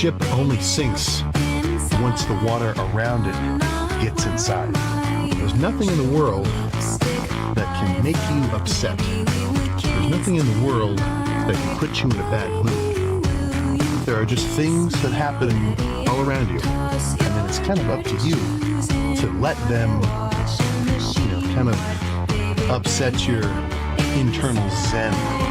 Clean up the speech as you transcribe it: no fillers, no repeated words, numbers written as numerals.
ship only sinks once the water around it gets inside. There's nothing in the world that can make you upset. There's nothing in the world that can put you in a bad mood. There are just things that happen all around you, and then it's kind of up to you to let them, kind of upset your internal zen.